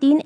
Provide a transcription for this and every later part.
3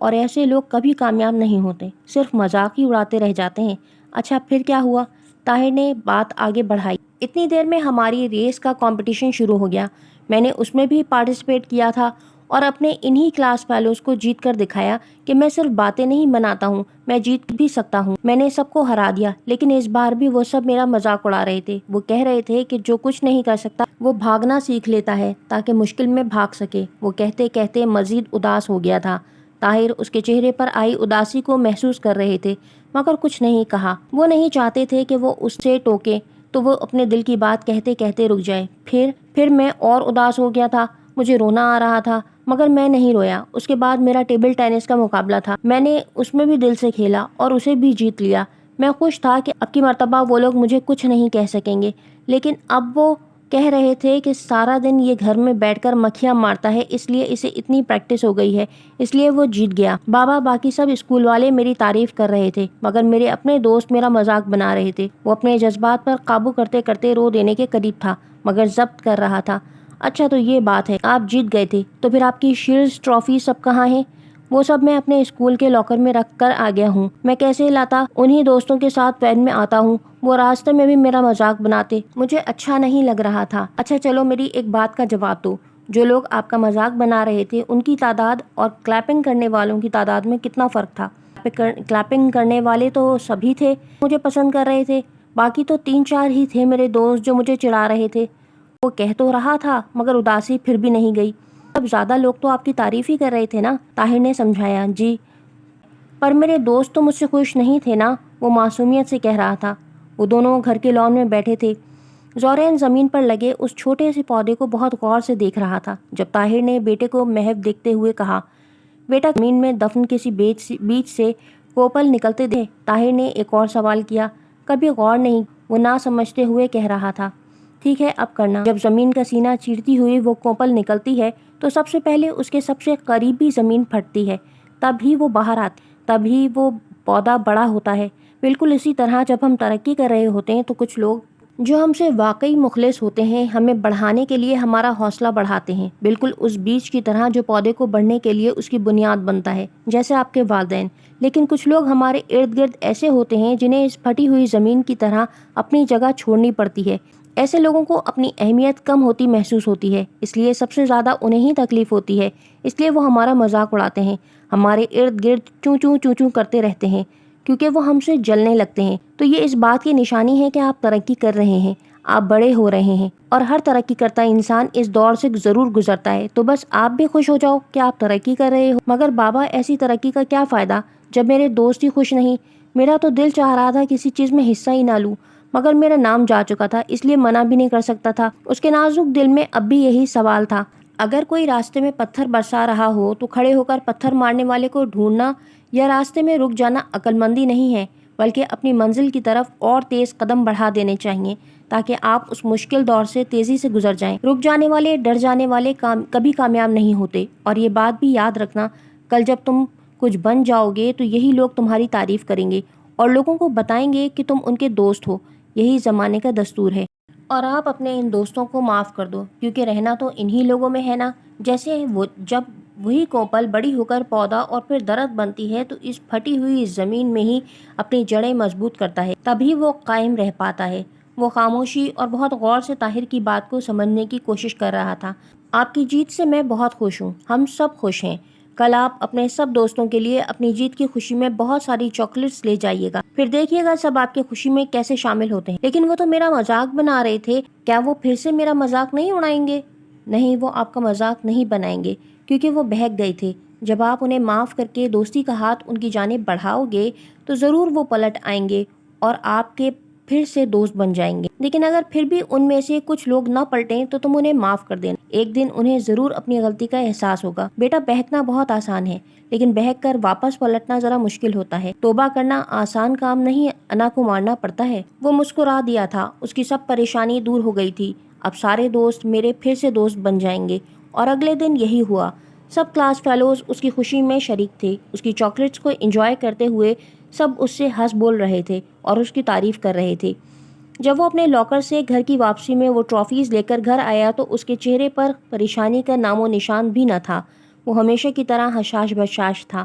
اور ایسے لوگ کبھی کامیاب نہیں ہوتے، صرف مذاق ہی اڑاتے رہ جاتے ہیں۔ اچھا پھر کیا ہوا؟ طاہر نے بات آگے بڑھائی۔ اتنی دیر میں ہماری ریس کا کمپٹیشن شروع ہو گیا۔ میں نے اس میں بھی پارٹیسپیٹ کیا تھا اور اپنے انہی کلاس فیلوز کو جیت کر دکھایا کہ میں صرف باتیں نہیں بناتا ہوں، میں جیت بھی سکتا ہوں۔ میں نے سب کو ہرا دیا، لیکن اس بار بھی وہ سب میرا مذاق اڑا رہے تھے۔ وہ کہہ رہے تھے کہ جو کچھ نہیں کر سکتا وہ بھاگنا سیکھ لیتا ہے تاکہ مشکل میں بھاگ سکے۔ وہ کہتے کہتے مزید اداس ہو گیا تھا۔ طاہر اس کے چہرے پر آئی اداسی کو محسوس کر رہے تھے مگر کچھ نہیں کہا۔ وہ نہیں چاہتے تھے کہ وہ اس سے ٹوکے تو وہ اپنے دل کی بات کہتے کہتے رک جائے۔ پھر میں اور اداس ہو گیا تھا، مجھے رونا آ رہا تھا مگر میں نہیں رویا۔ اس کے بعد میرا ٹیبل ٹینس کا مقابلہ تھا، میں نے اس میں بھی دل سے کھیلا اور اسے بھی جیت لیا۔ میں خوش تھا کہ اب کی مرتبہ وہ لوگ مجھے کچھ نہیں کہہ سکیں گے، لیکن اب وہ کہہ رہے تھے کہ سارا دن یہ گھر میں بیٹھ کر مکھیاں مارتا ہے، اس لیے اسے اتنی پریکٹس ہو گئی ہے، اس لیے وہ جیت گیا۔ بابا باقی سب اسکول والے میری تعریف کر رہے تھے مگر میرے اپنے دوست میرا مذاق بنا رہے تھے۔ وہ اپنے جذبات پر قابو کرتے کرتے رو دینے کے قریب تھا مگر ضبط کر رہا تھا۔ اچھا تو یہ بات ہے، آپ جیت گئے تھے، تو پھر آپ کی شیلڈز ٹرافی سب کہاں ہیں؟ وہ سب میں اپنے اسکول کے لاکر میں رکھ کر آ گیا ہوں۔ میں کیسے لاتا؟ انہی دوستوں کے ساتھ وین میں آتا ہوں، وہ راستے میں بھی میرا مذاق بناتے، مجھے اچھا نہیں لگ رہا تھا۔ اچھا چلو میری ایک بات کا جواب دو، جو لوگ آپ کا مذاق بنا رہے تھے ان کی تعداد اور کلیپنگ کرنے والوں کی تعداد میں کتنا فرق تھا؟ کلیپنگ کرنے والے تو سبھی تھے مجھے پسند کر رہے تھے، باقی تو 3-4 ہی تھے میرے دوست جو مجھے چڑھا رہے تھے۔ وہ کہہ تو رہا تھا مگر اداسی پھر بھی نہیں گئی۔ اب زیادہ لوگ تو آپ کی تعریف ہی کر رہے تھے نا، طاہر نے سمجھایا۔ جی پر میرے دوست تو مجھ سے خوش نہیں تھے نا، وہ معصومیت سے کہہ رہا تھا۔ وہ دونوں گھر کے لان میں بیٹھے تھے۔ زورین زمین پر لگے اس چھوٹے سے پودے کو بہت غور سے دیکھ رہا تھا جب طاہر نے بیٹے کو محو دیکھتے ہوئے کہا، بیٹا زمین میں دفن کسی بیج سے کوپل نکلتے دے؟ طاہر نے ایک اور سوال کیا۔ کبھی غور نہیں، وہ نہ سمجھتے ہوئے کہہ رہا تھا۔ ٹھیک ہے اب کرنا، جب زمین کا سینہ چیرتی ہوئی وہ کوپل نکلتی ہے تو سب سے پہلے اس کے سب سے قریبی زمین پھٹتی ہے، تب ہی وہ باہر آتی، تب ہی وہ پودا بڑا ہوتا ہے۔ بالکل اسی طرح جب ہم ترقی کر رہے ہوتے ہیں تو کچھ لوگ جو ہم سے واقعی مخلص ہوتے ہیں ہمیں بڑھانے کے لیے ہمارا حوصلہ بڑھاتے ہیں، بالکل اس بیج کی طرح جو پودے کو بڑھنے کے لیے اس کی بنیاد بنتا ہے، جیسے آپ کے والدین۔ لیکن کچھ لوگ ہمارے ارد گرد ایسے ہوتے ہیں جنہیں اس پھٹی ہوئی زمین کی طرح اپنی جگہ چھوڑنی پڑتی ہے۔ ایسے لوگوں کو اپنی اہمیت کم ہوتی محسوس ہوتی ہے، اس لیے سب سے زیادہ انہیں ہی تکلیف ہوتی ہے، اس لیے وہ ہمارا مذاق اڑاتے ہیں، ہمارے ارد گرد چوں چوں چوں چوں کرتے رہتے ہیں کیونکہ وہ ہم سے جلنے لگتے ہیں۔ تو یہ اس بات کی نشانی ہے کہ آپ ترقی کر رہے ہیں، آپ بڑے ہو رہے ہیں، اور ہر ترقی کرتا انسان اس دور سے ضرور گزرتا ہے۔ تو بس آپ بھی خوش ہو جاؤ کہ آپ ترقی کر رہے ہو۔ مگر بابا ایسی ترقی کا کیا فائدہ جب میرے دوست ہی خوش نہیں؟ میرا تو دل چاہ رہا تھا کسی چیز میں حصہ ہی نہ لوں، مگر میرا نام جا چکا تھا اس لیے منع بھی نہیں کر سکتا تھا۔ اس کے نازک دل میں اب بھی یہی سوال تھا۔ اگر کوئی راستے میں پتھر برسا رہا ہو تو کھڑے ہو کر پتھر مارنے والے کو ڈھونڈنا یا راستے میں رک جانا عقل مندی نہیں ہے، بلکہ اپنی منزل کی طرف اور تیز قدم بڑھا دینے چاہیے تاکہ آپ اس مشکل دور سے تیزی سے گزر جائیں۔ رک جانے والے، ڈر جانے والے کبھی کامیاب نہیں ہوتے۔ اور یہ بات بھی یاد رکھنا، کل جب تم کچھ بن جاؤ گے تو یہی لوگ تمہاری تعریف کریں گے اور لوگوں کو بتائیں گے کہ تم ان کے دوست ہو۔ یہی زمانے کا دستور ہے، اور آپ اپنے ان دوستوں کو معاف کر دو کیونکہ رہنا تو انہی لوگوں میں ہے نا۔ جیسے جب وہی کوپل بڑی ہو کر پودا اور پھر درخت بنتی ہے تو اس پھٹی ہوئی زمین میں ہی اپنی جڑیں مضبوط کرتا ہے، تبھی وہ قائم رہ پاتا ہے۔ وہ خاموشی اور بہت غور سے طاہر کی بات کو سمجھنے کی کوشش کر رہا تھا۔ آپ کی جیت سے میں بہت خوش ہوں، ہم سب خوش ہیں۔ کل آپ اپنے سب دوستوں کے لیے اپنی جیت کی خوشی میں بہت ساری چاکلیٹس لے جائیے گا، پھر دیکھیے گا سب آپ کی خوشی میں کیسے شامل ہوتے ہیں۔ لیکن وہ تو میرا مذاق بنا رہے تھے، کیا وہ پھر سے میرا مذاق نہیں اڑائیں گے؟ نہیں، وہ آپ کا مذاق نہیں بنائیں گے کیونکہ وہ بہک گئے تھے۔ جب آپ انہیں معاف کر کے دوستی کا ہاتھ ان کی جانب بڑھاؤ گے تو ضرور وہ پلٹ آئیں گے اور آپ کے پھر سے دوست بن جائیں گے۔ لیکن اگر پھر بھی ان میں سے کچھ لوگ نہ پلٹیں تو تم انہیں معاف کر دینا، ایک دن انہیں ضرور اپنی غلطی کا احساس ہوگا۔ بیٹا بہکنا بہت آسان ہے لیکن بہک کر واپس پلٹنا ذرا مشکل ہوتا ہے۔ توبہ کرنا آسان کام نہیں، انا کو مارنا پڑتا ہے۔ وہ مسکرا دیا تھا، اس کی سب پریشانی دور ہو گئی تھی۔ اب سارے دوست میرے پھر سے دوست بن جائیں گے، اور اگلے دن یہی ہوا۔ سب کلاس فیلوز اس کی خوشی میں شریک تھے، اس کی چاکلیٹس کو انجوائے کرتے ہوئے سب اس سے ہنس بول رہے تھے اور اس کی تعریف کر رہے تھے۔ جب وہ اپنے لاکر سے گھر کی واپسی میں وہ ٹرافیز لے کر گھر آیا تو اس کے چہرے پر پریشانی کا نام و نشان بھی نہ تھا۔ وہ ہمیشہ کی طرح حشاش بشاش تھا۔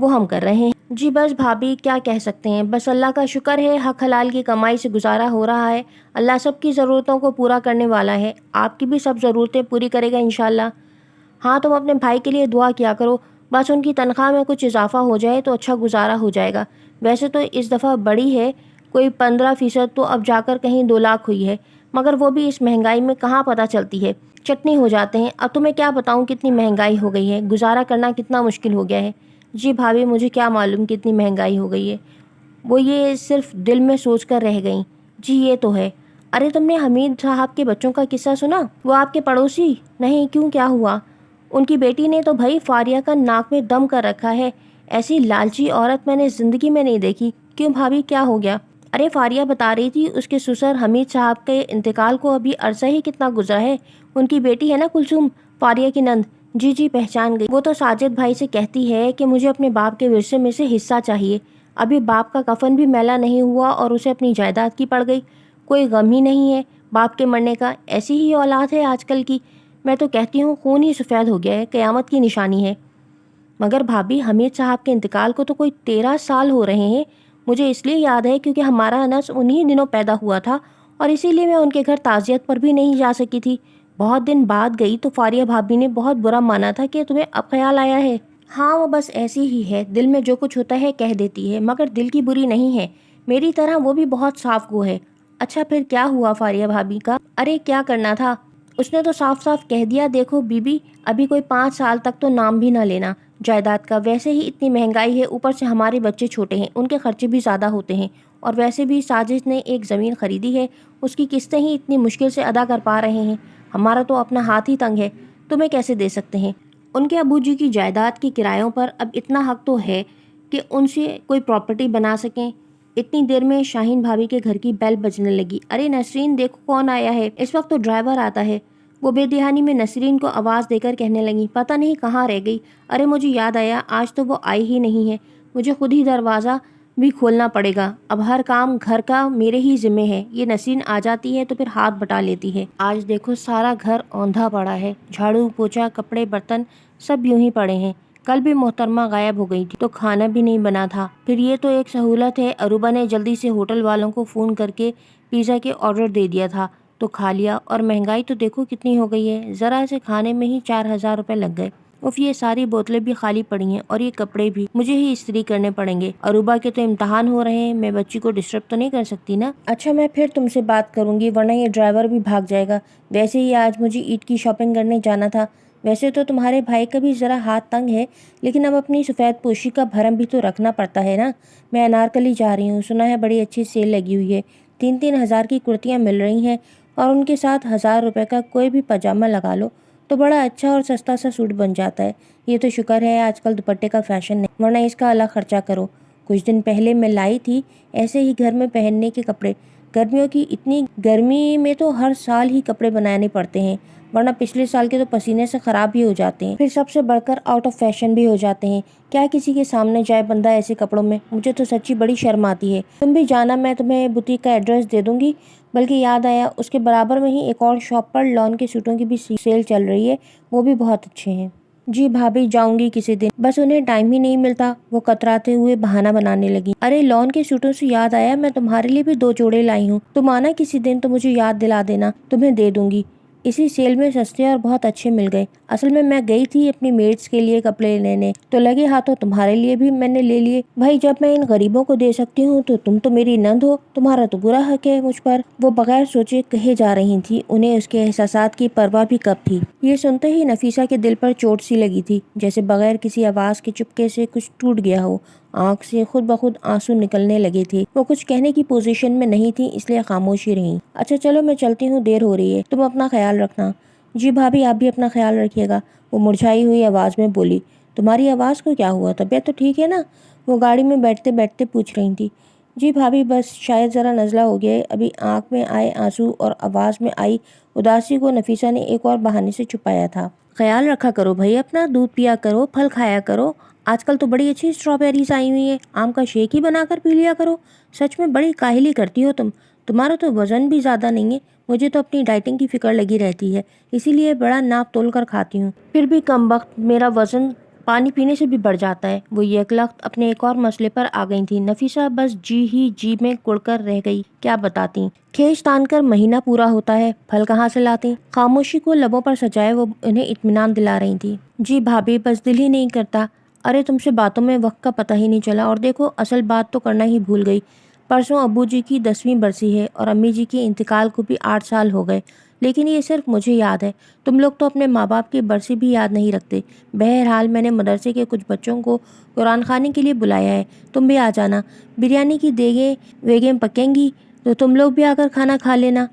وہ ہم کر رہے ہیں۔ جی بس بھابھی کیا کہہ سکتے ہیں، بس اللہ کا شکر ہے حق حلال کی کمائی سے گزارا ہو رہا ہے۔ اللہ سب کی ضرورتوں کو پورا کرنے والا ہے، آپ کی بھی سب ضرورتیں پوری کرے گا انشاءاللہ۔ ہاں تم اپنے بھائی کے لیے دعا کیا کرو، بس ان کی تنخواہ میں کچھ اضافہ ہو جائے تو اچھا گزارا ہو جائے گا۔ ویسے تو اس دفعہ بڑی ہے، کوئی 15% تو اب جا کر کہیں 2 لاکھ ہوئی ہے، مگر وہ بھی اس مہنگائی میں کہاں پتہ چلتی ہے، چٹنی ہو جاتے ہیں۔ اب تمہیں کیا بتاؤں کتنی مہنگائی ہو گئی ہے، گزارا کرنا کتنا مشکل ہو گیا ہے۔ جی بھابھی مجھے کیا معلوم کتنی مہنگائی ہو گئی ہے، وہ یہ صرف دل میں سوچ کر رہ گئیں۔ جی یہ تو ہے۔ ارے تم نے حمید صاحب کے بچوں کا قصہ سنا؟ وہ آپ کے پڑوسی؟ نہیں، کیوں کیا ہوا؟ ان کی بیٹی نے تو بھائی فاریہ کا ناک میں دم کر رکھا ہے، ایسی لالچی عورت میں نے زندگی میں نہیں دیکھی۔ کیوں بھابھی کیا ہو گیا؟ ارے فاریہ بتا رہی تھی اس کے سسر حمید صاحب کے انتقال کو ابھی عرصہ ہی کتنا گزرا ہے۔ ان کی بیٹی ہے نا کلثوم، فاریہ کی نند۔ جی پہچان گئی۔ وہ تو ساجد بھائی سے کہتی ہے کہ مجھے اپنے باپ کے ورثے میں سے حصہ چاہیے۔ ابھی باپ کا کفن بھی میلا نہیں ہوا اور اسے اپنی جائیداد کی پڑ گئی۔ کوئی غم ہی نہیں ہے باپ کے مرنے کا، ایسی ہی اولاد ہے آج کل کی۔ میں تو کہتی ہوں خون ہی سفید ہو گیا ہے، قیامت کی نشانی ہے۔ مگر بھابھی حمید صاحب کے انتقال کو تو کوئی 13 سال ہو رہے ہیں۔ مجھے اس لیے یاد ہے کیونکہ ہمارا انس انہی دنوں پیدا ہوا تھا اور اسی لیے میں ان کے گھر تعزیت پر بھی نہیں جا سکی تھی۔ بہت دن بعد گئی تو فاریہ بھابھی نے بہت برا مانا تھا کہ تمہیں اب خیال آیا ہے۔ ہاں وہ بس ایسی ہی ہے، دل میں جو کچھ ہوتا ہے کہہ دیتی ہے، مگر دل کی بری نہیں ہے، میری طرح وہ بھی بہت صاف گو ہے۔ اچھا پھر کیا ہوا فاریہ بھابھی کا؟ ارے کیا کرنا تھا، اس نے تو صاف صاف کہہ دیا، دیکھو بی بی ابھی کوئی 5 سال تک تو نام بھی نہ لینا جائیداد کا، ویسے ہی اتنی مہنگائی ہے، اوپر سے ہمارے بچے چھوٹے ہیں، ان کے خرچے بھی زیادہ ہوتے ہیں، اور ویسے بھی ساجد نے ایک زمین خریدی ہے، اس کی قسطیں ہی اتنی مشکل سے ادا کر پا رہے ہیں، ہمارا تو اپنا ہاتھ ہی تنگ ہے، تمہیں کیسے دے سکتے ہیں۔ ان کے ابو جی کی جائیداد کی کرایوں پر اب اتنا حق تو ہے کہ ان سے کوئی پراپرٹی بنا سکیں۔ اتنی دیر میں شاہین بھابھی کے گھر کی بیل بجنے لگی۔ ارے نسرین دیکھو کون آیا ہے، اس وقت تو ڈرائیور آتا ہے۔ وہ بے دہانی میں نسرین کو آواز دے کر کہنے لگی، پتہ نہیں کہاں رہ گئی۔ ارے مجھے یاد آیا، آج تو وہ آئی ہی نہیں ہے، مجھے خود ہی دروازہ بھی کھولنا پڑے گا، اب ہر کام گھر کا میرے ہی ذمہ ہے۔ یہ نسرین آ جاتی ہے تو پھر ہاتھ بٹا لیتی ہے۔ آج دیکھو سارا گھر اوندھا پڑا ہے، جھاڑو پوچھا کپڑے برتن سب یوں ہی پڑے ہیں، کل بھی محترمہ غائب ہو گئی تھی تو کھانا بھی نہیں بنا تھا۔ پھر یہ تو ایک سہولت ہے، عروبہ نے جلدی سے ہوٹل والوں کو فون کر کے پیزا کے آرڈر دے دیا تھا تو کھا لیا، اور مہنگائی تو دیکھو کتنی ہو گئی ہے، ذرا سے کھانے میں ہی 4000 روپے لگ گئے۔ اف یہ ساری بوتلیں بھی خالی پڑی ہیں اور یہ کپڑے بھی مجھے ہی استری کرنے پڑیں گے۔ عروبہ کے تو امتحان ہو رہے ہیں، میں بچی کو ڈسٹرب تو نہیں کر سکتی نا۔ اچھا میں پھر تم سے بات کروں گی ورنہ یہ ڈرائیور بھی بھاگ جائے گا۔ ویسے ہی آج مجھے عید کی شاپنگ کرنے جانا تھا، ویسے تو تمہارے بھائی کا بھی ذرا ہاتھ تنگ ہے، لیکن اب اپنی سفید پوشی کا بھرم بھی تو رکھنا پڑتا ہے نا۔ میں انارکلی جا رہی ہوں، سنا ہے بڑی اچھی سیل لگی ہوئی ہے، 3-3 ہزار کی کرتیاں مل رہی ہیں اور ان کے ساتھ 1000 روپے کا کوئی بھی پاجامہ لگا لو تو بڑا اچھا اور سستا سا سوٹ بن جاتا ہے۔ یہ تو شکر ہے آج کل دوپٹے کا فیشن نہیں، ورنہ اس کا الگ خرچہ کرو۔ کچھ دن پہلے میں لائی تھی ایسے ہی گھر میں پہننے کے کپڑے، گرمیوں کی اتنی گرمی میں تو ہر سال ہی کپڑے بنانے پڑتے ہیں، ورنہ پچھلے سال کے تو پسینے سے خراب بھی ہو جاتے ہیں، پھر سب سے بڑھ کر آؤٹ آف فیشن بھی ہو جاتے ہیں۔ کیا کسی کے سامنے جائے بندہ ایسے کپڑوں میں، مجھے تو سچی بڑی شرم آتی ہے۔ تم بھی جانا، میں تمہیں بوتیک کا ایڈریس دے دوں گی، بلکہ یاد آیا اس کے برابر میں ہی ایک اور شاپ پر لون کے سوٹوں کی بھی سیل چل رہی ہے، وہ بھی بہت اچھے ہیں۔ جی بھابھی جاؤں گی کسی دن، بس انہیں ٹائم ہی نہیں ملتا، وہ کتراتے ہوئے بہانہ بنانے لگی۔ ارے لون کے سوٹوں سے یاد آیا، میں تمہارے لیے بھی 2 جوڑے لائی ہوں، تم آنا کسی دن تو مجھے یاد دلا دینا، تمہیں دے دوں گی۔ اسی سیل میں سستے اور بہت اچھے مل گئے۔ اصل میں گئی تھی اپنی میڈس کے لیے کپڑے لینے تو لگے ہاتھوں تمہارے لیے بھی میں نے لے لیے۔ بھائی جب میں ان غریبوں کو دے سکتی ہوں تو تم تو میری نند ہو، تمہارا تو برا حق ہے مجھ پر۔ وہ بغیر سوچے کہے جا رہی تھی، انہیں اس کے احساسات کی پرواہ بھی کب تھی۔ یہ سنتے ہی نفیسہ کے دل پر چوٹ سی لگی تھی، جیسے بغیر کسی آواز کے چپکے سے کچھ ٹوٹ گیا ہو، آنکھ سے خود بخود آنسو نکلنے لگے تھے۔ وہ کچھ کہنے کی پوزیشن میں نہیں تھی، اس لیے خاموش ہی رہیں۔ اچھا چلو میں چلتی ہوں، دیر ہو رہی ہے، تم اپنا خیال رکھنا۔ جی بھابھی آپ بھی اپنا خیال رکھیے گا، وہ مرجھائی ہوئی آواز میں بولی۔ تمہاری آواز کو کیا ہوا، طبیعت تو ٹھیک ہے نا؟ وہ گاڑی میں بیٹھتے بیٹھتے پوچھ رہی تھی۔ جی بھابھی بس شاید ذرا نزلہ ہو گیا ہے، ابھی آنکھ میں آئے آنسو اور آواز میں آئی اداسی کو نفیسہ نے ایک اور بہانے سے چھپایا تھا۔ خیال رکھا کرو بھائی اپنا، دودھ پیا کرو، پھل کھایا کرو، آج کل تو بڑی اچھی اسٹرابیریز آئی ہوئی ہیں، آم کا شیک ہی بنا کر پی لیا کرو۔ سچ میں بڑی کاہلی کرتی ہو تمہارا تو وزن بھی زیادہ نہیں ہے، مجھے تو اپنی ڈائٹنگ کی فکر لگی رہتی ہے، اسی لیے بڑا ناپ تول کر کھاتی ہوں، پھر بھی کم وقت میرا وزن پانی پینے سے بھی بڑھ جاتا ہے۔ وہ یکلخت اپنے ایک اور مسئلے پر آ گئی تھی۔ نفیسہ بس جی میں کڑ کر رہ گئی۔ کیا بتاتی؟ کھیج تان کر مہینہ پورا ہوتا ہے، پھل کہاں سے لاتی؟ خاموشی کو لبوں پر سجائے وہ انہیں اطمینان دلا رہی تھی۔ جی بھابھی، بس دل ہی نہیں کرتا۔ ارے تم سے باتوں میں وقت کا پتہ ہی نہیں چلا، اور دیکھو اصل بات تو کرنا ہی بھول گئی۔ پرسوں ابو جی کی 10ویں برسی ہے اور امی جی کے انتقال کو بھی 8 سال ہو گئے، لیکن یہ صرف مجھے یاد ہے، تم لوگ تو اپنے ماں باپ کی برسی بھی یاد نہیں رکھتے۔ بہرحال میں نے مدرسے کے کچھ بچوں کو قرآن خوانی کے لیے بلایا ہے، تم بھی آ جانا۔ بریانی کی دیگیں ویگیں پکیں گی تو تم لوگ بھی آ کر کھانا کھا لینا۔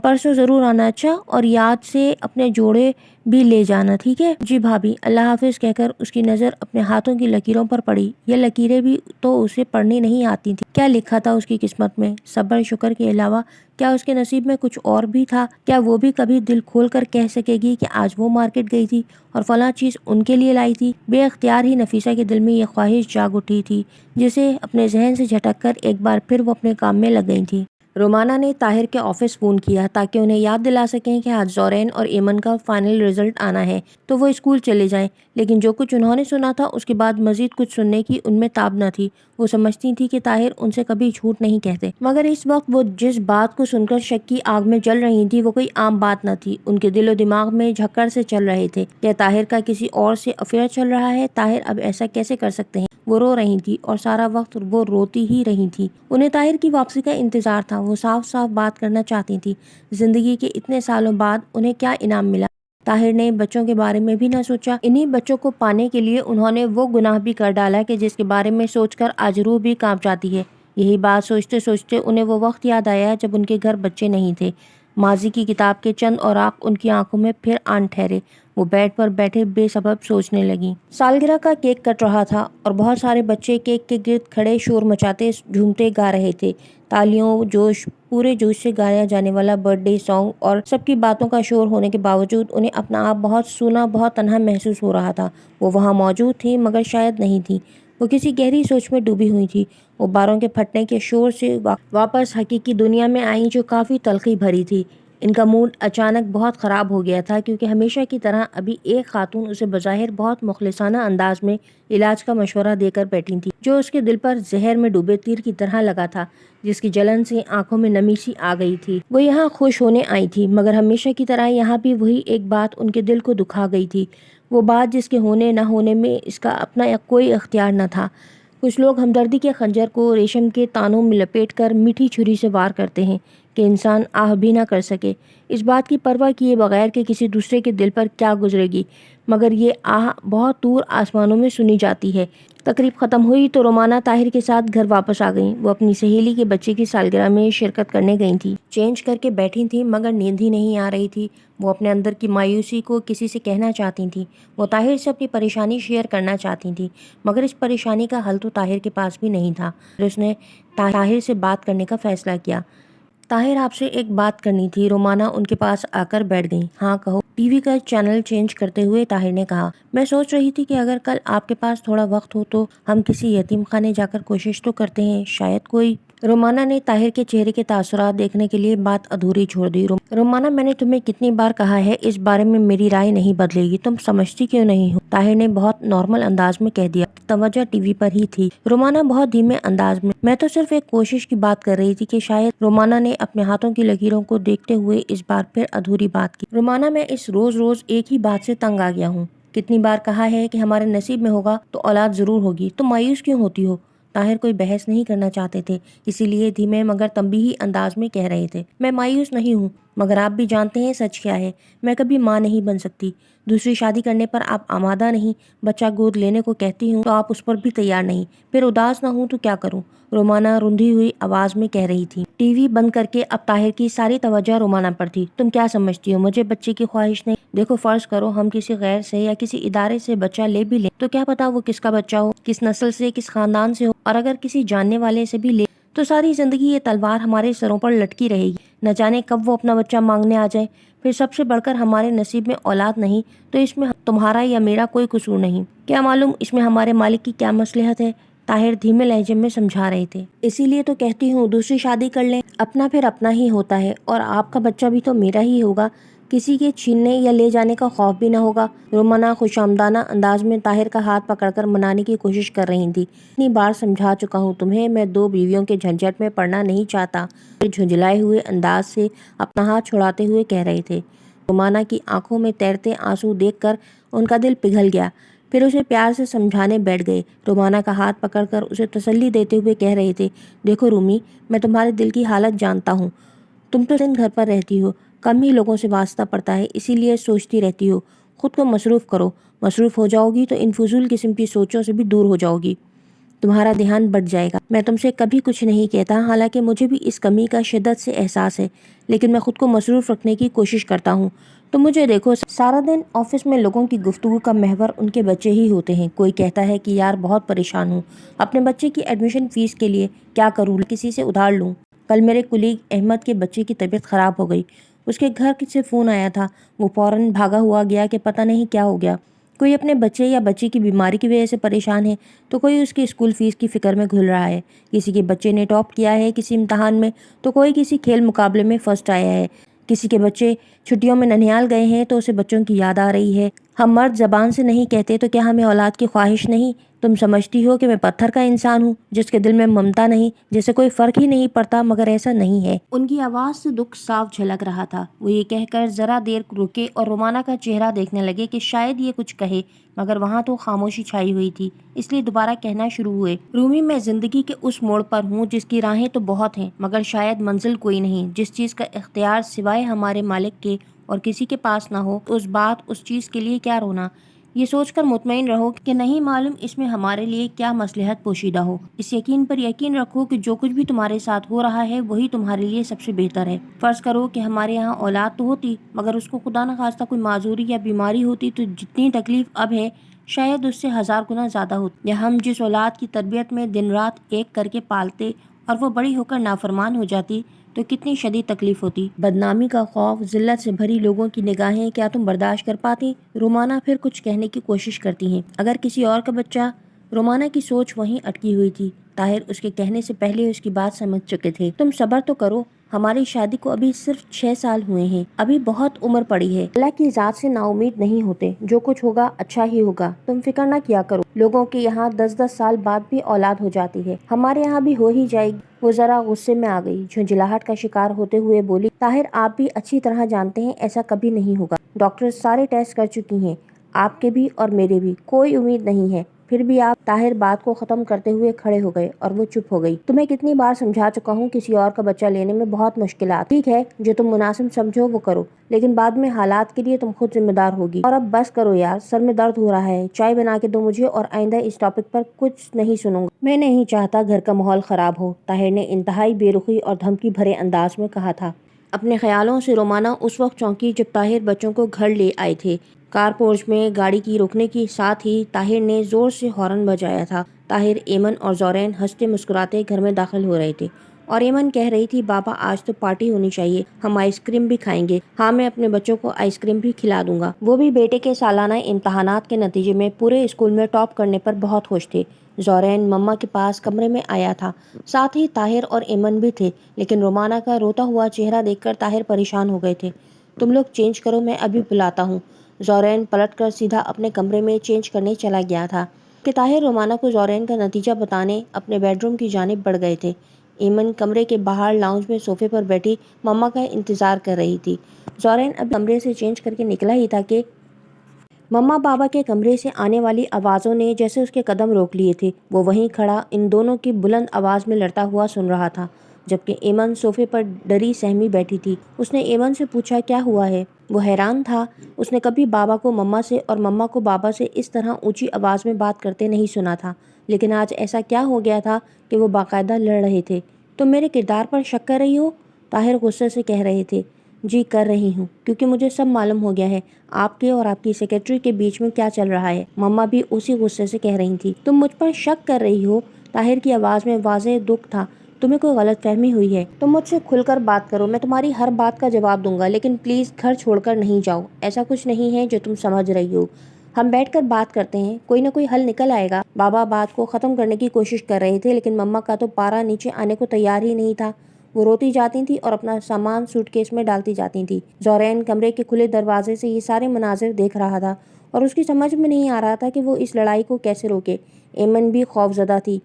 پرسوں ضرور آنا، اچھا؟ اور یاد سے اپنے جوڑے بھی لے جانا، ٹھیک ہے؟ جی بھابھی۔ اللہ حافظ کہہ کر اس کی نظر اپنے ہاتھوں کی لکیروں پر پڑی۔ یہ لکیریں بھی تو اسے پڑھنی نہیں آتی تھی۔ کیا لکھا تھا اس کی قسمت میں؟ صبر شکر کے علاوہ کیا اس کے نصیب میں کچھ اور بھی تھا؟ کیا وہ بھی کبھی دل کھول کر کہہ سکے گی کہ آج وہ مارکیٹ گئی تھی اور فلاں چیز ان کے لیے لائی تھی؟ بے اختیار ہی نفیسہ کے دل میں یہ خواہش جاگ اٹھی تھی، جسے اپنے ذہن سے جھٹک کر ایک بار پھر وہ اپنے کام میں لگ گئی تھی۔ رومانہ نے طاہر کے آفس فون کیا تاکہ انہیں یاد دلا سکیں کہ آج زورین اور ایمن کا فائنل رزلٹ آنا ہے تو وہ اسکول چلے جائیں، لیکن جو کچھ انہوں نے سنا تھا اس کے بعد مزید کچھ سننے کی ان میں تاب نہ تھی۔ وہ سمجھتی تھی کہ طاہر ان سے کبھی جھوٹ نہیں کہتے، مگر اس وقت وہ جس بات کو سن کر شک کی آگ میں جل رہی تھی وہ کوئی عام بات نہ تھی۔ ان کے دل و دماغ میں جھکڑ سے چل رہے تھے۔ کیا طاہر کا کسی اور سے افیئر چل رہا ہے؟ طاہر اب ایسا کیسے کر سکتے ہیں؟ وہ رو رہی تھی اور سارا وقت وہ روتی ہی رہی تھی۔ انہیں طاہر کی واپسی کا انتظار تھا۔ وہ صاف صاف بات کرنا چاہتی تھی۔ زندگی کے اتنے سالوں بعد انہیں کیا انعام ملا؟ طاہر نے بچوں کے بارے میں بھی نہ سوچا۔ انہی بچوں کو پانے کے لیے انہوں نے وہ گناہ بھی کر ڈالا کہ جس کے بارے میں سوچ کر آج روح بھی کانپ جاتی ہے۔ یہی بات سوچتے سوچتے انہیں وہ وقت یاد آیا جب ان کے گھر بچے نہیں تھے۔ ماضی کی کتاب کے چند اوراق ان کی آنکھوں میں پھر آن ٹھہرے۔ وہ بیڈ پر بیٹھے بے سبب سوچنے لگیں۔ سالگرہ کا کیک کٹ رہا تھا اور بہت سارے بچے کیک کے گرد کھڑے شور مچاتے جھومتے گا رہے تھے۔ تالیوں، جوش، پورے جوش سے گایا جانے والا برتھ ڈے سانگ اور سب کی باتوں کا شور ہونے کے باوجود انہیں اپنا آپ بہت سونا، بہت تنہا محسوس ہو رہا تھا۔ وہ وہاں موجود تھیں مگر شاید نہیں تھیں۔ وہ کسی گہری سوچ میں ڈوبی ہوئی تھی۔ غباروں کے پھٹنے کے شور سے واپس حقیقی دنیا میں آئیں جو کافی تلخی بھری تھی۔ ان کا موڈ اچانک بہت خراب ہو گیا تھا کیونکہ ہمیشہ کی طرح ابھی ایک خاتون اسے بظاہر بہت مخلصانہ انداز میں علاج کا مشورہ دے کر بیٹھی تھی، جو اس کے دل پر زہر میں ڈوبے تیر کی طرح لگا تھا، جس کی جلن سے آنکھوں میں نمی سی آ گئی تھی۔ وہ یہاں خوش ہونے آئی تھی مگر ہمیشہ کی طرح یہاں بھی وہی ایک بات ان کے دل کو دکھا گئی تھی، وہ بات جس کے ہونے نہ ہونے میں اس کا اپنا کوئی اختیار نہ تھا۔ کچھ لوگ ہمدردی کے خنجر کو ریشم کے تانوں میں لپیٹ کر میٹھی چھری سے وار کرتے ہیں کہ انسان آہ بھی نہ کر سکے، اس بات کی پرواہ کیے بغیر کہ کسی دوسرے کے دل پر کیا گزرے گی، مگر یہ آہ بہت دور آسمانوں میں سنی جاتی ہے۔ تقریب ختم ہوئی تو رومانہ طاہر کے ساتھ گھر واپس آ گئیں۔ وہ اپنی سہیلی کے بچے کی سالگرہ میں شرکت کرنے گئی تھیں۔ چینج کر کے بیٹھی تھیں مگر نیند ہی نہیں آ رہی تھی۔ وہ اپنے اندر کی مایوسی کو کسی سے کہنا چاہتی تھیں۔ وہ طاہر سے اپنی پریشانی شیئر کرنا چاہتی تھیں مگر اس پریشانی کا حل تو طاہر کے پاس بھی نہیں تھا۔ اس نے طاہر سے بات کرنے کا فیصلہ کیا۔ طاہر، آپ سے ایک بات کرنی تھی۔ رومانہ ان کے پاس آ کر بیٹھ گئیں۔ ہاں کہو۔ ٹی وی کا چینل چینج کرتے ہوئے طاہر نے کہا، میں سوچ رہی تھی کہ اگر کل آپ کے پاس تھوڑا وقت ہو تو ہم کسی یتیم خانے جا کر کوشش تو کرتے ہیں، شاید کوئی۔ رومانہ نے طاہر کے چہرے کے تاثرات دیکھنے کے لیے بات ادھوری چھوڑ دی۔ رومانہ، میں نے تمہیں کتنی بار کہا ہے اس بارے میں میری رائے نہیں بدلے گی، تم سمجھتی کیوں نہیں ہو؟ طاہر نے بہت نارمل انداز میں کہہ دیا۔ توجہ ٹی وی پر ہی تھی۔ رومانہ بہت دھیمے انداز میں تو صرف ایک کوشش کی بات کر رہی تھی کہ شاید۔ رومانہ نے اپنے ہاتھوں کی لکیروں کو دیکھتے ہوئے اس بار پھر ادھوری بات کی۔ رومانہ، میں اس روز ایک ہی بات سے تنگ آ گیا ہوں۔ کتنی بار کہا ہے کہ ہمارے نصیب میں ہوگا تو اولاد ضرور ہوگی، تم مایوس کیوں ہوتی ہو؟ طاہر کوئی بحث نہیں کرنا چاہتے تھے، اسی لیے دھیمے مگر تنبیہی انداز میں کہہ رہے تھے، میں مایوس نہیں ہوں مگر آپ بھی جانتے ہیں سچ کیا ہے، میں کبھی ماں نہیں بن سکتی۔ دوسری شادی کرنے پر آپ آمادہ نہیں، بچہ گود لینے کو کہتی ہوں تو آپ اس پر بھی تیار نہیں، پھر اداس نہ ہوں تو کیا کروں؟ رومانہ روندھی ہوئی آواز میں کہہ رہی تھی۔ ٹی وی بند کر کے اب طاہر کی ساری توجہ رومانہ پر تھی۔ تم کیا سمجھتی ہو مجھے بچے کی خواہش نہیں؟ دیکھو فرض کرو ہم کسی غیر سے یا کسی ادارے سے بچہ لے بھی لیں تو کیا پتا وہ کس کا بچہ ہو، کس نسل سے، کس خاندان سے ہو، اور اگر کسی جاننے والے سے بھی لے تو ساری زندگی یہ تلوار ہمارے سروں پر لٹکی رہے گی، نہ جانے کب وہ اپنا بچہ مانگنے آ جائے۔ پھر سب سے بڑھ کر ہمارے نصیب میں اولاد نہیں تو اس میں تمہارا یا میرا کوئی قصور نہیں، کیا معلوم اس میں ہمارے مالک کی کیا مصلحت ہے؟ طاہر دھیمے لہجے میں سمجھا رہے تھے۔ اسی لیے تو کہتی ہوں دوسری شادی کر لیں، اپنا پھر اپنا ہی ہوتا ہے، اور آپ کا بچہ بھی تو میرا ہی ہوگا، کسی کے چھیننے یا لے جانے کا خوف بھی نہ ہوگا۔ رومانہ خوشامدانہ انداز میں طاہر کا ہاتھ پکڑ کر منانے کی کوشش کر رہی تھی۔ اتنی بار سمجھا چکا ہوں تمہیں، میں 2 بیویوں کے جھنجٹ میں پڑنا نہیں چاہتا، جھنجھلائے ہوئے انداز سے اپنا ہاتھ چھڑاتے ہوئے کہہ رہے تھے۔ رومانہ کی آنکھوں میں تیرتے آنسو دیکھ کر ان کا دل پگھل گیا، پھر اسے پیار سے سمجھانے بیٹھ گئے۔ رومانہ کا ہاتھ پکڑ کر اسے تسلی دیتے ہوئے کہہ رہے تھے، دیکھو رومی، میں تمہارے دل کی حالت جانتا ہوں، تم تو دن گھر پر رہتی ہو، کم ہی لوگوں سے واسطہ پڑتا ہے، اسی لیے سوچتی رہتی ہو۔ خود کو مصروف کرو، مصروف ہو جاؤ گی تو ان فضول قسم کی سوچوں سے بھی دور ہو جاؤ گی، تمہارا دھیان بٹ جائے گا۔ میں تم سے کبھی کچھ نہیں کہتا، حالانکہ مجھے بھی اس کمی کا شدت سے احساس ہے، لیکن میں خود کو مصروف رکھنے کی کوشش کرتا ہوں۔ تم مجھے دیکھو، سارا دن آفس میں لوگوں کی گفتگو کا محور ان کے بچے ہی ہوتے ہیں۔ کوئی کہتا ہے کہ یار بہت پریشان ہوں، اپنے بچے کی ایڈمیشن فیس کے لیے کیا کروں، کسی سے ادھار لوں۔ کل میرے کولیگ احمد کے بچے کی طبیعت خراب ہو گئی، اس کے گھر سے فون آیا تھا، وہ فوراً بھاگا ہوا گیا کہ پتہ نہیں کیا ہو گیا۔ کوئی اپنے بچے یا بچی کی بیماری کی وجہ سے پریشان ہے، تو کوئی اس کی اسکول فیس کی فکر میں گھل رہا ہے، کسی کے بچے نے ٹاپ کیا ہے کسی امتحان میں تو کوئی کسی کھیل مقابلے میں فرسٹ آیا ہے، کسی کے بچے چھٹیوں میں ننیال گئے ہیں تو اسے بچوں کی یاد آ رہی ہے۔ ہم مرد زبان سے نہیں کہتے تو کیا ہمیں اولاد کی خواہش نہیں؟ تم سمجھتی ہو کہ میں پتھر کا انسان ہوں جس کے دل میں ممتا نہیں، جسے کوئی فرق ہی نہیں پڑتا، مگر ایسا نہیں ہے۔ ان کی آواز سے دکھ صاف جھلک رہا تھا۔ وہ یہ کہہ کر ذرا دیر رکے اور رومانہ کا چہرہ دیکھنے لگے کہ شاید یہ کچھ کہے، مگر وہاں تو خاموشی چھائی ہوئی تھی، اس لیے دوبارہ کہنا شروع ہوئے، رومی، میں زندگی کے اس موڑ پر ہوں جس کی راہیں تو بہت ہیں، مگر شاید منزل کوئی نہیں، جس چیز کا اختیار سوائے ہمارے مالک کے اور کسی کے پاس نہ ہو، اس چیز کے لیے کیا رونا؟ یہ سوچ کر مطمئن رہو کہ نہیں معلوم اس میں ہمارے لیے کیا مصلحت پوشیدہ ہو۔ اس یقین پر یقین رکھو کہ جو کچھ بھی تمہارے ساتھ ہو رہا ہے وہی تمہارے لیے سب سے بہتر ہے۔ فرض کرو کہ ہمارے یہاں اولاد تو ہوتی، مگر اس کو خدا نخواستہ کوئی معذوری یا بیماری ہوتی تو جتنی تکلیف اب ہے شاید اس سے 1000 گنا زیادہ ہوتی، یا ہم جس اولاد کی تربیت میں دن رات ایک کر کے پالتے اور وہ بڑی ہو کر نافرمان ہو جاتی تو کتنی شدید تکلیف ہوتی۔ بدنامی کا خوف، ذلت سے بھری لوگوں کی نگاہیں، کیا تم برداشت کر پاتی؟ رومانہ پھر کچھ کہنے کی کوشش کرتی ہیں، اگر کسی اور کا بچہ۔ رومانہ کی سوچ وہیں اٹکی ہوئی تھی، طاہر اس کے کہنے سے پہلے اس کی بات سمجھ چکے تھے۔ تم صبر تو کرو، ہماری شادی کو ابھی صرف 6 سال ہوئے ہیں، ابھی بہت عمر پڑی ہے، اللہ کی ذات سے نا امید نہیں ہوتے، جو کچھ ہوگا اچھا ہی ہوگا، تم فکر نہ کیا کرو۔ لوگوں کے یہاں 10 سال بعد بھی اولاد ہو جاتی ہے، ہمارے یہاں بھی ہو ہی جائے گی۔ وہ ذرا غصے میں آ گئی، جھنجھلاہٹ کا شکار ہوتے ہوئے بولی، طاہر آپ بھی اچھی طرح جانتے ہیں ایسا کبھی نہیں ہوگا، ڈاکٹر سارے ٹیسٹ کر چکی ہیں، آپ کے بھی اور میرے بھی، کوئی امید نہیں ہے، پھر بھی آپ۔ طاہر بات کو ختم کرتے ہوئے کھڑے ہو گئے اور وہ چپ ہو گئی۔ تمہیں کتنی بار سمجھا چکا ہوں، کسی اور کا بچہ لینے میں بہت مشکلات، ٹھیک ہے جو تم مناسب سمجھو وہ کرو، لیکن بعد میں حالات کے لیے تم خود ذمہ دار ہوگی۔ اور اب بس کرو یار، سر میں درد ہو رہا ہے، چائے بنا کے دو مجھے، اور آئندہ اس ٹاپک پر کچھ نہیں سنوں گا، میں نہیں چاہتا گھر کا ماحول خراب ہو، طاہر نے انتہائی بے رخی اور دھمکی بھرے انداز میں کہا تھا۔ اپنے خیالوں سے رومانہ اس وقت چونکی جب طاہر بچوں کو گھر لے آئے تھے۔ کار پورچ میں گاڑی کی روکنے کے ساتھ ہی طاہر نے زور سے ہارن بجایا تھا۔ طاہر، ایمن اور زورین ہنستے مسکراتے گھر میں داخل ہو رہے تھے، اور ایمن کہہ رہی تھی، بابا آج تو پارٹی ہونی چاہیے، ہم آئس کریم بھی کھائیں گے۔ ہاں، میں اپنے بچوں کو آئس کریم بھی کھلا دوں گا، وہ بھی بیٹے کے سالانہ امتحانات کے نتیجے میں پورے اسکول میں ٹاپ کرنے پر بہت خوش تھے۔ زورین مما کے پاس کمرے میں آیا تھا، ساتھ ہی طاہر اور ایمن بھی تھے، لیکن رومانہ کا روتا ہوا چہرہ دیکھ کر طاہر پریشان ہو گئے تھے۔ تم لوگ چینج کرو، میں ابھی بلاتا ہوں۔ زورین پلٹ کر سیدھا اپنے کمرے میں چینج کرنے چلا گیا تھا کہ طاہر رومانہ کو زورین کا نتیجہ بتانے اپنے بیڈ روم کی جانب بڑھ گئے تھے۔ ایمن کمرے کے باہر لاؤنج میں صوفے پر بیٹھی مما کا انتظار کر رہی تھی۔ زورین ابھی کمرے سے چینج کر کے نکلا ہی تھا کہ مما بابا کے کمرے سے آنے والی آوازوں نے جیسے اس کے قدم روک لیے تھے۔ وہ وہیں کھڑا ان دونوں کی بلند آواز میں لڑتا ہوا سن رہا تھا، جبکہ ایمن صوفے پر ڈری سہمی بیٹھی تھی۔ اس نے ایمن سے پوچھا، کیا ہوا ہے؟ وہ حیران تھا، اس نے کبھی بابا کو مما سے اور مما کو بابا سے اس طرح اونچی آواز میں بات کرتے نہیں سنا تھا، لیکن آج ایسا کیا ہو گیا تھا کہ وہ باقاعدہ لڑ رہے تھے۔ تم میرے کردار پر شک کر رہی ہو؟ طاہر غصے سے کہہ رہے تھے۔ جی کر رہی ہوں، کیونکہ مجھے سب معلوم ہو گیا ہے، آپ کے اور آپ کی سیکرٹری کے بیچ میں کیا چل رہا ہے۔ مما بھی اسی غصے سے کہہ رہی تھی۔ تم مجھ پر شک کر رہی ہو؟ طاہر کی آواز میں واضح دکھ تھا۔ تمہیں کوئی غلط فہمی ہوئی ہے، تم مجھ سے کھل کر بات کرو، میں تمہاری ہر بات کا جواب دوں گا، لیکن پلیز گھر چھوڑ کر نہیں جاؤ، ایسا کچھ نہیں ہے جو تم سمجھ رہی ہو، ہم بیٹھ کر بات کرتے ہیں، کوئی نہ کوئی حل نکل آئے گا۔ بابا بات کو ختم کرنے کی کوشش کر رہے تھے، لیکن مما کا تو پارا نیچے آنے کو تیار ہی نہیں تھا۔ وہ روتی جاتی تھیں اور اپنا سامان سوٹ کیس میں ڈالتی جاتی تھیں۔ زورین کمرے کے کھلے دروازے سے یہ سارے مناظر دیکھ رہا تھا اور اس کی سمجھ میں نہیں آ رہا تھا کہ وہ اس لڑائی کو کیسے روکے۔ ایمن بھی خوف زدہ تھی۔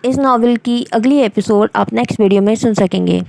اس ناول کی اگلی ایپیسوڈ آپ نیکسٹ ویڈیو میں سن سکیں گے۔